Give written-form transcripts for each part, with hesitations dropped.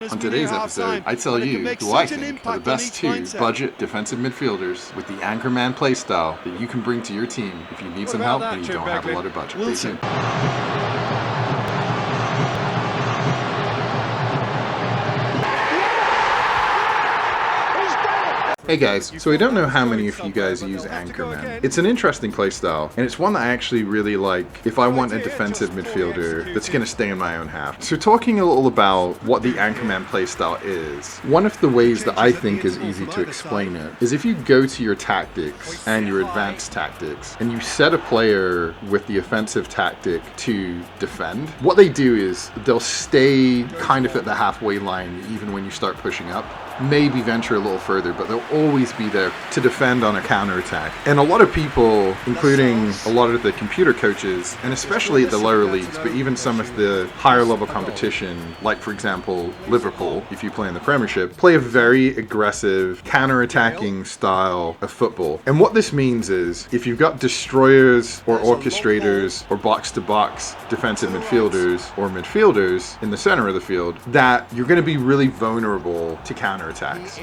On today's episode, I tell you who I think are the best two budget defensive midfielders with the Anchor Man Playstyle that you can bring to your team if you need some help and you don't have a lot of budget. Stay tuned. Hey guys, so I don't know how many of you guys use Anchor Man. It's an interesting playstyle, and it's one that I actually really like if I want a defensive midfielder that's going to stay in my own half. So talking a little about what the Anchor Man playstyle is, one of the ways that I think is easy to explain it is if you go to your tactics and your advanced tactics, and you set a player with the offensive tactic to defend, what they do is they'll stay kind of at the halfway line even when you start pushing up. Maybe venture a little further, but they'll always be there to defend on a counterattack. And a lot of people, including a lot of the computer coaches, and especially at the lower leagues, but even some of the higher level competition, like for example, Liverpool, if you play in the Premiership, play a very aggressive counterattacking style of football. And what this means is, if you've got destroyers or orchestrators or box-to-box defensive midfielders or midfielders in the center of the field, that you're going to be really vulnerable to counterattacks.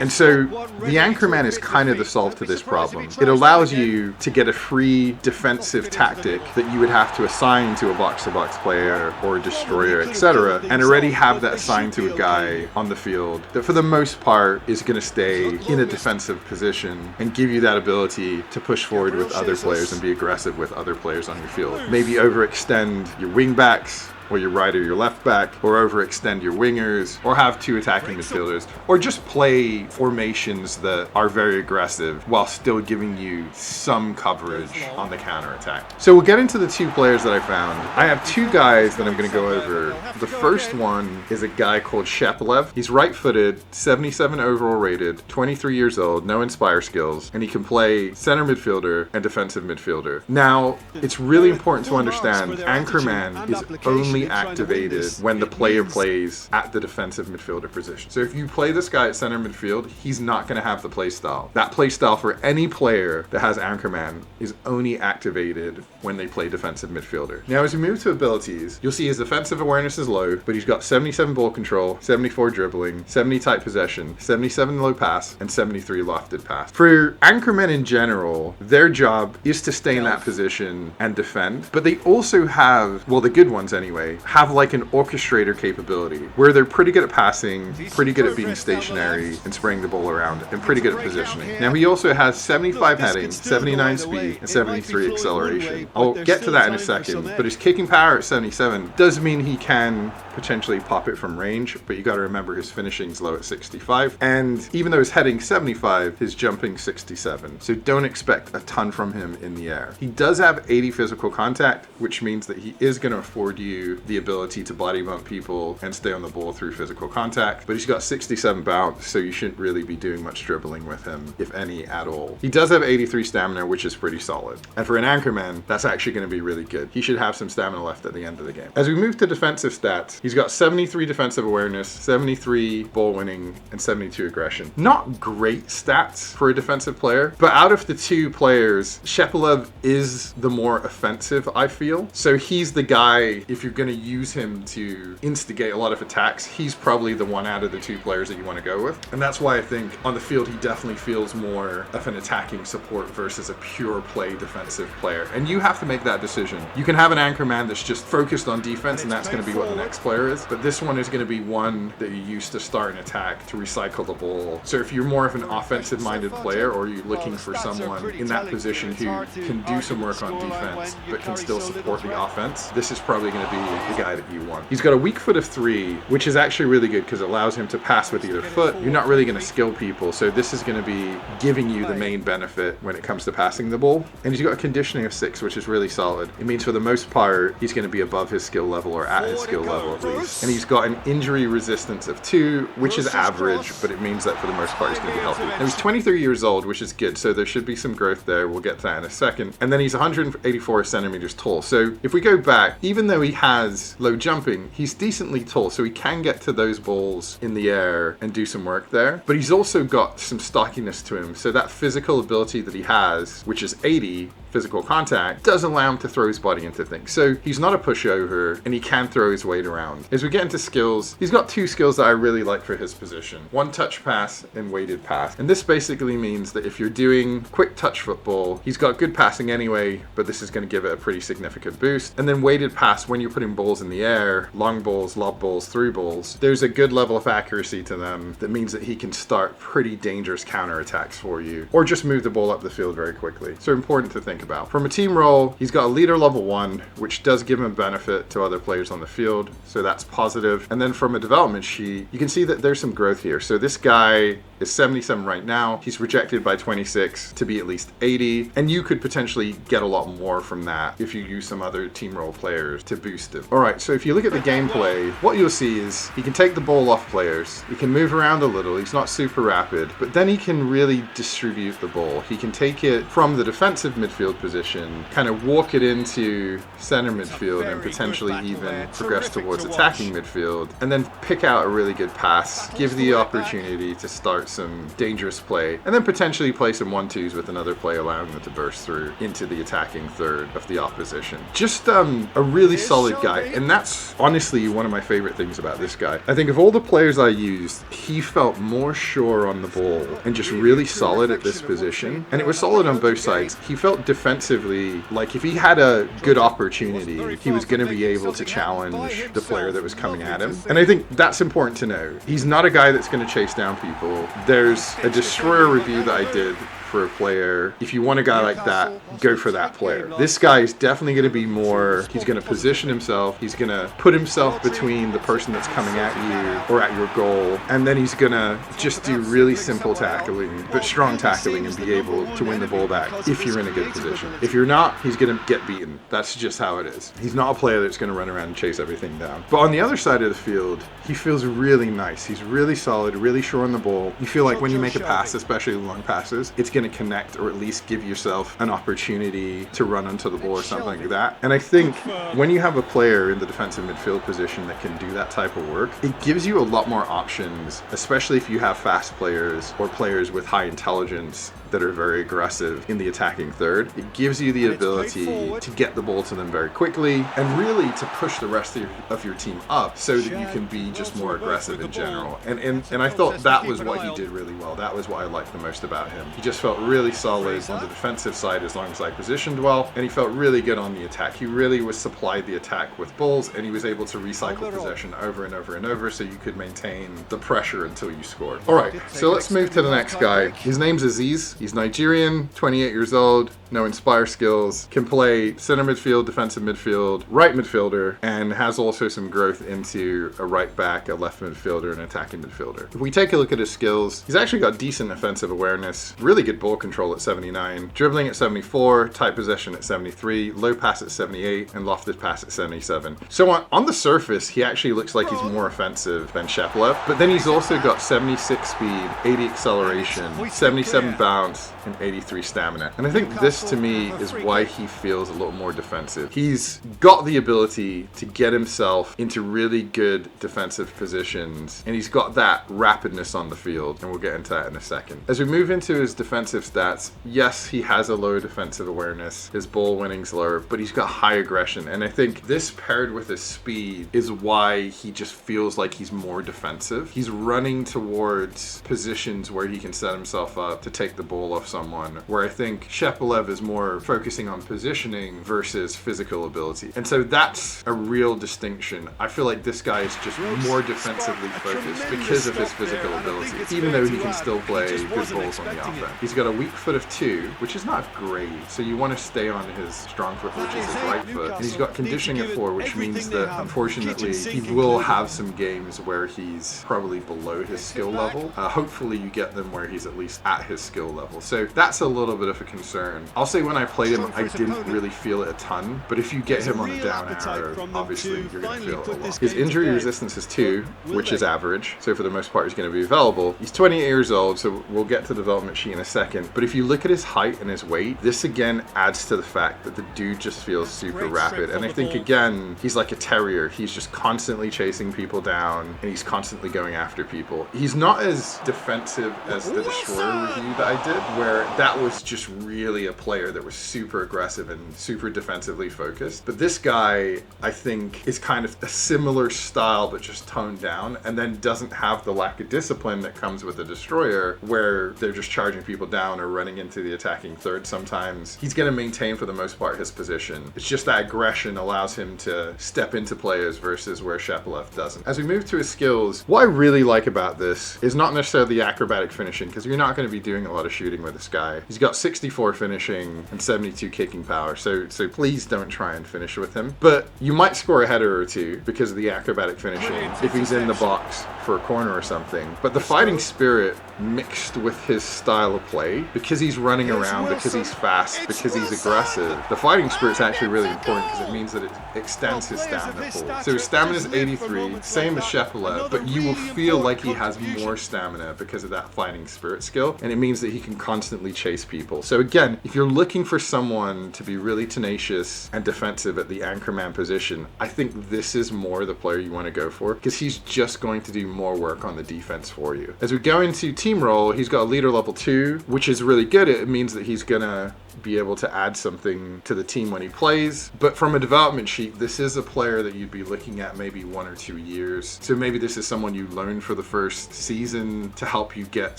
And so the Anchor Man is kind of the solve to this problem. It allows you to get a free defensive tactic that you would have to assign to a box-to-box player or a destroyer, etc., and already have that assigned to a guy on the field that for the most part is going to stay in a defensive position and give you that ability to push forward with other players and be aggressive with other players on your field. Maybe overextend your wing backs, or your right or your left back, or overextend your wingers, or have two attacking midfielders, or just play formations that are very aggressive while still giving you some coverage on the counterattack. So we'll get into the two players that I found. I have two guys that I'm going to go over. The first one is a guy called Sheplev. He's right-footed, 77 overall rated, 23 years old, no Inspire skills, and he can play center midfielder and defensive midfielder. Now, it's really important to understand Anchor Man is only activated when the player plays at the defensive midfielder position. So if you play this guy at center midfield, he's not going to have the play style. That play style for any player that has Anchor Man is only activated when they play defensive midfielder. Now as we move to abilities, you'll see his defensive awareness is low, but he's got 77 ball control, 74 dribbling, 70 tight possession, 77 low pass, and 73 lofted pass. For Anchor Men in general, their job is to stay in that position and defend, but they also have, well, the good ones anyway, have like an orchestrator capability where they're pretty good at passing, pretty good at being stationary and spraying the ball around, and pretty good at positioning. Now he also has 75 heading, 79 speed, and 73 acceleration. I'll get to that in a second, but his kicking power at 77 does mean he can potentially pop it from range, but you got to remember his finishing's low at 65, and even though his heading 75, his jumping 67, so don't expect a ton from him in the air. He does have 80 physical contact, which means that he is going to afford you the ability to body bump people and stay on the ball through physical contact, but he's got 67 bounce, so you shouldn't really be doing much dribbling with him, if any at all. He does have 83 stamina, which is pretty solid, and for an Anchor Man, that's actually going to be really good. He should have some stamina left at the end of the game. As we move to defensive stats, he's got 73 defensive awareness, 73 ball winning, and 72 aggression. Not great stats for a defensive player, but out of the two players, Sheplev is the more offensive, I feel. So he's the guy, if you're going to use him to instigate a lot of attacks, he's probably the one out of the two players that you want to go with. And that's why I think on the field, he definitely feels more of an attacking support versus a pure play defensive player. And you have to make that decision. You can have an Anchor Man that's just focused on defense, and that's going to be what the next player is. But this one is going to be one that you use to start an attack, to recycle the ball. So if you're more of an offensive-minded player, or you're looking for someone in that position who can do some work on defense, but can still support the offense, this is probably going to be the guy that you want. He's got a weak foot of 3, which is actually really good because it allows him to pass with either foot. You're not really going to skill people, so this is going to be giving you the main benefit when it comes to passing the ball. And he's got a conditioning of 6, which is really solid. It means for the most part, he's going to be above his skill level, or at his skill level at least. And he's got an injury resistance of 2, which is average, but it means that for the most part he's going to be healthy. Now he's 23 years old, which is good, so there should be some growth there. We'll get to that in a second. And then he's 184 centimeters tall. So if we go back, even though he has low jumping, doing, he's decently tall, so he can get to those balls in the air and do some work there. But he's also got some stockiness to him, so that physical ability that he has, which is 80 physical contact, does allow him to throw his body into things. So he's not a pushover, and he can throw his weight around. As we get into skills, he's got 2 skills that I really like for his position. One touch pass and weighted pass. And this basically means that if you're doing quick touch football, he's got good passing anyway, but this is going to give it a pretty significant boost. And then weighted pass, when you're putting balls in the air, long balls, lob balls, through balls, there's a good level of accuracy to them that means that he can start pretty dangerous counter attacks for you, or just move the ball up the field very quickly. So important to think about. From a team role, he's got a leader level 1, which does give him benefit to other players on the field, so that's positive. And then from a development sheet, you can see that there's some growth here. So this guy is 77 right now. He's projected by 26 to be at least 80, and you could potentially get a lot more from that if you use some other team role players to boost him. All right, so if you look at the gameplay, what you'll see is he can take the ball off players, he can move around a little, he's not super rapid, but then he can really distribute the ball. He can take it from the defensive midfield position, kind of walk it into center midfield, and potentially even progress towards attacking midfield, and then pick out a really good pass, give the opportunity to start some dangerous play, and then potentially play some 1-2s with another play, allowing them to burst through into the attacking third of the opposition. Just a really solid guy, and that's honestly one of my favorite things about this guy. I think of all the players I used, he felt more sure on the ball and just really solid at this position, and it was solid on both sides. He felt defensively like if he had a good opportunity, he was going to be able to challenge the player that was coming at him, and I think that's important to know. He's not a guy that's going to chase down people. There's a destroyer review that I did for a player. If you want a guy like that, go for that player. This guy is definitely going to be more, he's going to position himself, he's going to put himself between the person that's coming at you or at your goal, and then he's going to just do really simple tackling, but strong tackling, and be able to win the ball back if you're in a good position. If you're not, he's going to get beaten. That's just how it is. He's not a player that's going to run around and chase everything down. But on the other side of the field, he feels really nice. He's really solid, really sure on the ball. You feel like when you make a pass, especially long passes, it's going to connect, or at least give yourself an opportunity to run onto the ball or something like that. And I think when you have a player in the defensive midfield position that can do that type of work, it gives you a lot more options, especially if you have fast players or players with high intelligence that are very aggressive in the attacking third. It gives you the ability to get the ball to them very quickly, and really to push the rest of your team up so that you can be just more aggressive in general. And I thought that was what he did really well. That was what I liked the most about him. He just felt really solid on the defensive side as long as I positioned well, and he felt really good on the attack. He really was supplied the attack with balls, and he was able to recycle possession over and over and over, so you could maintain the pressure until you scored. All right, so let's move to the next guy. His name's Aziz. He's Nigerian, 28 years old, no Inspire skills, can play center midfield, defensive midfield, right midfielder, and has also some growth into a right back, a left midfielder, and attacking midfielder. If we take a look at his skills, he's actually got decent offensive awareness, really good ball control at 79, dribbling at 74, tight possession at 73, low pass at 78, and lofted pass at 77. So on the surface, he actually looks like he's more offensive than Sheplev, but then he's also got 76 speed, 80 acceleration, 77 bounce, and 83 stamina. And I think this to me is why he feels a little more defensive. He's got the ability to get himself into really good defensive positions, and he's got that rapidness on the field, and we'll get into that in a second. As we move into his defensive stats, yes, he has a low defensive awareness, his ball winning's lower, but he's got high aggression, and I think this paired with his speed is why he just feels like he's more defensive. He's running towards positions where he can set himself up to take the ball off someone, where I think Sheplev is more focusing on positioning versus physical ability. And so that's a real distinction. I feel like this guy is just more defensively focused because of his physical ability, even though he can still play good balls on the offense. He's got a weak foot of 2, which is not great, so you want to stay on his strong foot, which is his right foot. And he's got conditioning of 4, which means that unfortunately he will have some games where he's probably below his skill level. Hopefully you get them where he's at least at his skill level. level. So that's a little bit of a concern. I'll say when I played him, I didn't really feel it a ton, but if you get him on a down arrow, obviously you're going to feel it a lot. His injury resistance is 2, which is average, so for the most part he's going to be available. He's 28 years old, so we'll get to the development sheet in a second, but if you look at his height and his weight, this again adds to the fact that the dude just feels super rapid. And I think again, he's like a terrier. He's just constantly chasing people down, and he's constantly going after people. He's not as defensive as the Destroyer review that I did, where that was just really a player that was super aggressive and super defensively focused. But this guy, I think, is kind of a similar style, but just toned down, and then doesn't have the lack of discipline that comes with a Destroyer, where they're just charging people down or running into the attacking third sometimes. He's going to maintain, for the most part, his position. It's just that aggression allows him to step into players versus where Shepelev doesn't. As we move to his skills, what I really like about this is not necessarily the acrobatic finishing, because you're not going to be doing a lot of shooting with this guy. He's got 64 finishing and 72 kicking power, so please don't try and finish with him. But you might score a header or two because of the acrobatic finishing if he's in the box for a corner or something. But the fighting spirit mixed with his style of play, because he's running around, because he's fast, because he's aggressive, the fighting spirit's actually really important because it means that it extends his stamina pool. So his stamina is 83, same as Shepelev, but you will feel like he has more stamina because of that fighting spirit skill, and it means that he can constantly chase people. So again, if you're looking for someone to be really tenacious and defensive at the anchorman position, I think this is more the player you want to go for, because he's just going to do more work on the defense for you. As we go into team role, he's got a leader level 2, which is really good. It means that he's gonna be able to add something to the team when he plays. But from a development sheet, this is a player that you'd be looking at maybe 1 or 2 years. So maybe this is someone you loan for the first season to help you get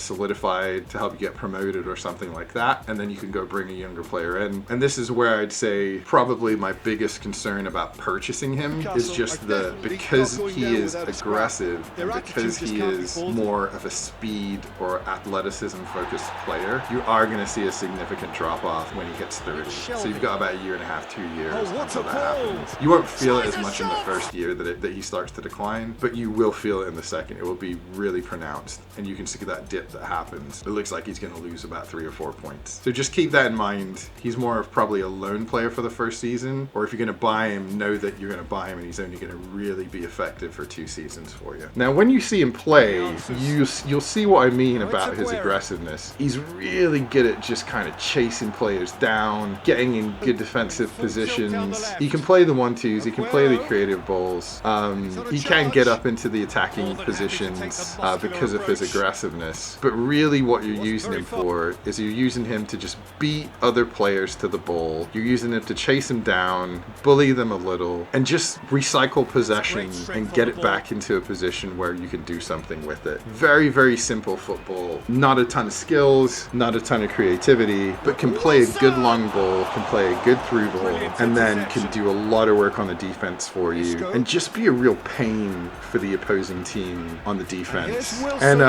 solidified, to help you get promoted or something like that, and then you can go bring a younger player in. And this is where I'd say probably my biggest concern about purchasing him is just because he is aggressive and because he is more of a speed or athleticism focused player, you are going to see a significant drop off when he hits 30. So you've got about 1.5 years, 2 years until that happens. You won't feel it as much in the first year that he starts to decline, but you will feel it in the second. It will be really pronounced, and you can see that dip that happens. It looks like he's going to lose about 3 or 4 points. So just keep that in mind. He's more of probably a loan player for the first season, or if you're going to buy him, know that you're going to buy him and he's only going to really be effective for 2 seasons for you. Now, when you see him play, you'll see what I mean about his aggressiveness. He's really good at just kind of chasing players down, getting in good defensive positions. He can play the 1-2s, he can play the creative balls. He can get up into the attacking positions because of his aggressiveness. But really what you're using him for is you're using him to just beat other players to the ball. You're using him to chase them down, bully them a little, and just recycle possession and get it back into a position where you can do something with it. Very, very simple football. Not a ton of skills, not a ton of creativity, but can play a good long ball, can play a good through ball, and then can do a lot of work on the defense for you, and just be a real pain for the opposing team on the defense. And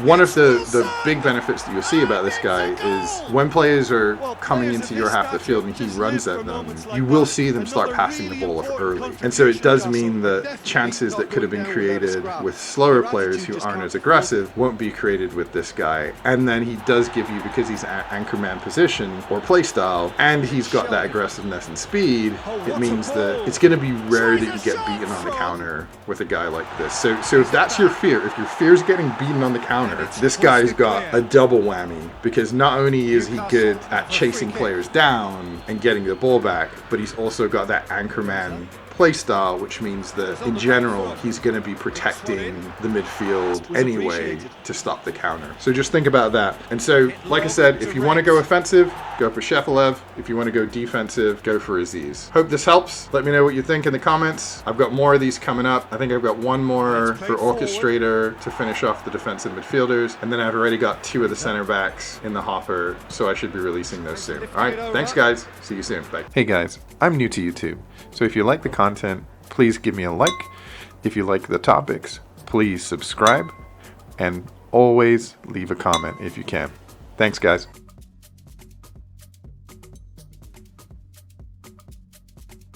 one of the big benefits that you'll see about this guy is when players are coming into your half of the field and he runs at them, you will see them start passing the ball off early. And so it does mean that chances that could have been created with slower players who aren't as aggressive won't be created with this guy. And then he does give you, because he's Anchorman position or play style, and he's got that aggressiveness and speed, it means that it's going to be rare that you get beaten on the counter with a guy like this. So if that's your fear, if your fear is getting beaten on the counter, this guy's got a double whammy, because not only is he good at chasing players down and getting the ball back, but he's also got that Anchorman play style, which means that in general he's going to be protecting the midfield anyway to stop the counter. So just think about that. And so, like I said, if you want to go offensive, go for Shepelev. If you want to go defensive, go for Aziz. Hope this helps. Let me know what you think in the comments. I've got more of these coming up. I think I've got one more for Orchestrator to finish off the defensive midfielders, and then I've already got 2 of the center backs in the hopper, so I should be releasing those soon. All right, thanks guys. See you soon. Bye. Hey guys, I'm new to YouTube, so if you like the content, please give me a like. If you like the topics, please subscribe, and always leave a comment if you can. Thanks guys.